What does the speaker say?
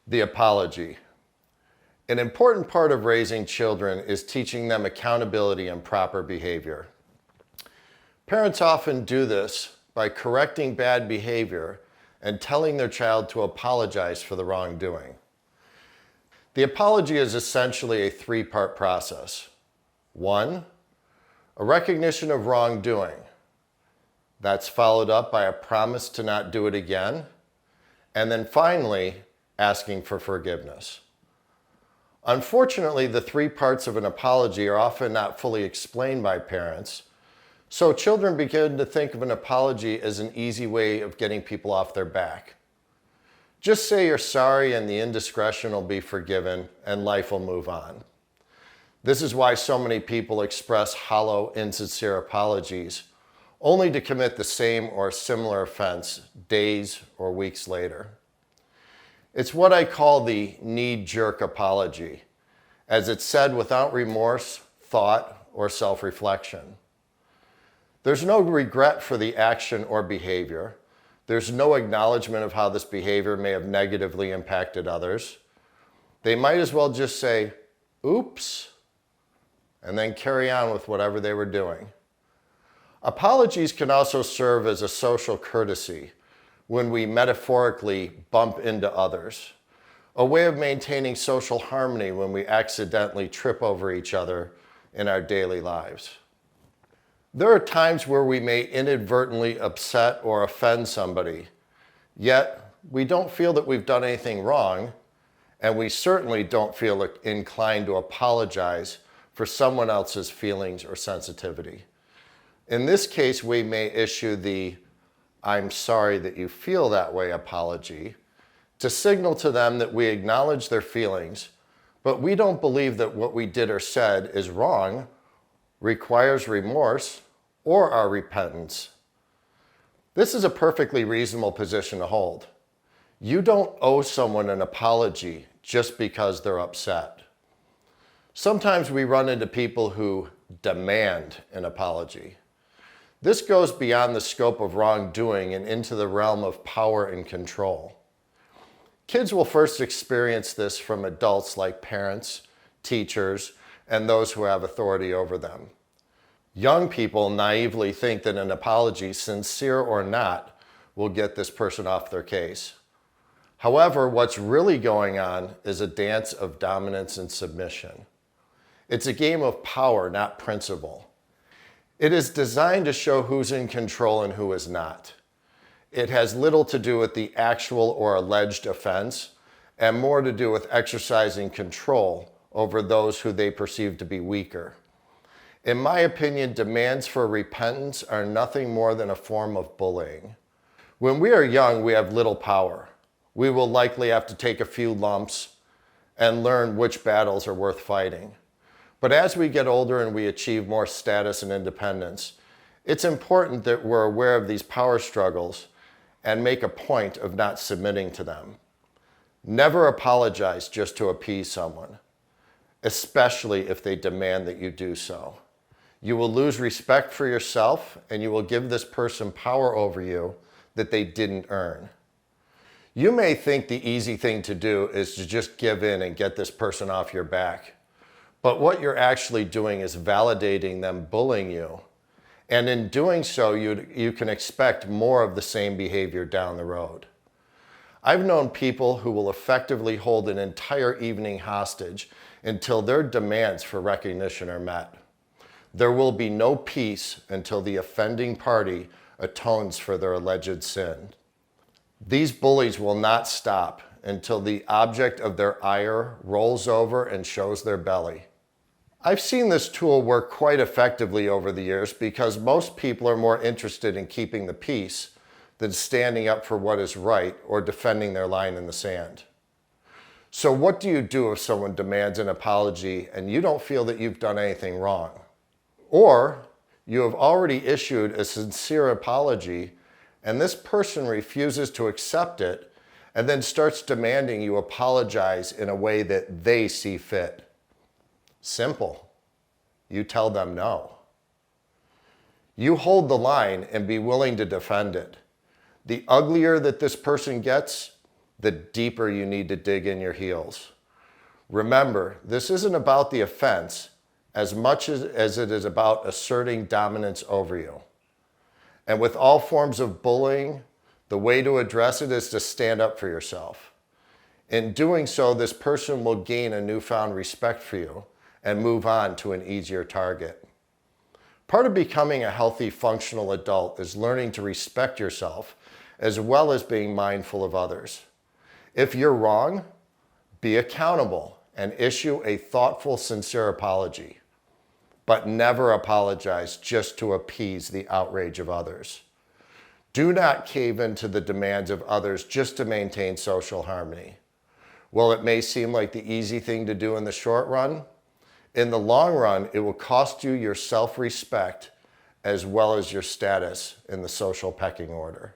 The apology. An important part of raising children is teaching them accountability and proper behavior. Parents often do this by correcting bad behavior and telling their child to apologize for the wrongdoing. The apology is essentially a three-part process. 1, a recognition of wrongdoing. That's followed up by a promise to not do it again. And then finally, asking for forgiveness. Unfortunately, the three parts of an apology are often not fully explained by parents, so children begin to think of an apology as an easy way of getting people off their back. Just say you're sorry and the indiscretion will be forgiven and life will move on. This is why so many people express hollow, insincere apologies, only to commit the same or similar offense days or weeks later. It's what I call the knee-jerk apology, as it's said without remorse, thought, or self-reflection. There's no regret for the action or behavior. There's no acknowledgement of how this behavior may have negatively impacted others. They might as well just say, oops, and then carry on with whatever they were doing. Apologies can also serve as a social courtesy when we metaphorically bump into others, a way of maintaining social harmony when we accidentally trip over each other in our daily lives. There are times where we may inadvertently upset or offend somebody, yet we don't feel that we've done anything wrong, and we certainly don't feel inclined to apologize for someone else's feelings or sensitivity. In this case, we may issue the "I'm sorry that you feel that way" apology to signal to them that we acknowledge their feelings, but we don't believe that what we did or said is wrong, requires remorse, or our repentance. This is a perfectly reasonable position to hold. You don't owe someone an apology just because they're upset. Sometimes we run into people who demand an apology. This goes beyond the scope of wrongdoing and into the realm of power and control. Kids will first experience this from adults like parents, teachers, and those who have authority over them. Young people naively think that an apology, sincere or not, will get this person off their case. However, what's really going on is a dance of dominance and submission. It's a game of power, not principle. It is designed to show who's in control and who is not. It has little to do with the actual or alleged offense, and more to do with exercising control over those who they perceive to be weaker. In my opinion, demands for repentance are nothing more than a form of bullying. When we are young, we have little power. We will likely have to take a few lumps and learn which battles are worth fighting. But as we get older and we achieve more status and independence, it's important that we're aware of these power struggles and make a point of not submitting to them. Never apologize just to appease someone, especially if they demand that you do so. You will lose respect for yourself, and you will give this person power over you that they didn't earn. You may think the easy thing to do is to just give in and get this person off your back. But what you're actually doing is validating them bullying you. And in doing so, you can expect more of the same behavior down the road. I've known people who will effectively hold an entire evening hostage until their demands for recognition are met. There will be no peace until the offending party atones for their alleged sin. These bullies will not stop until the object of their ire rolls over and shows their belly. I've seen this tool work quite effectively over the years because most people are more interested in keeping the peace than standing up for what is right or defending their line in the sand. So what do you do if someone demands an apology and you don't feel that you've done anything wrong? Or you have already issued a sincere apology and this person refuses to accept it and then starts demanding you apologize in a way that they see fit. Simple. You tell them no. You hold the line and be willing to defend it. The uglier that this person gets, the deeper you need to dig in your heels. Remember, this isn't about the offense as much as it is about asserting dominance over you. And with all forms of bullying, the way to address it is to stand up for yourself. In doing so, this person will gain a newfound respect for you and move on to an easier target. Part of becoming a healthy, functional adult is learning to respect yourself as well as being mindful of others. If you're wrong, be accountable and issue a thoughtful, sincere apology. But never apologize just to appease the outrage of others. Do not cave into the demands of others just to maintain social harmony. While it may seem like the easy thing to do in the short run, in the long run, it will cost you your self-respect as well as your status in the social pecking order.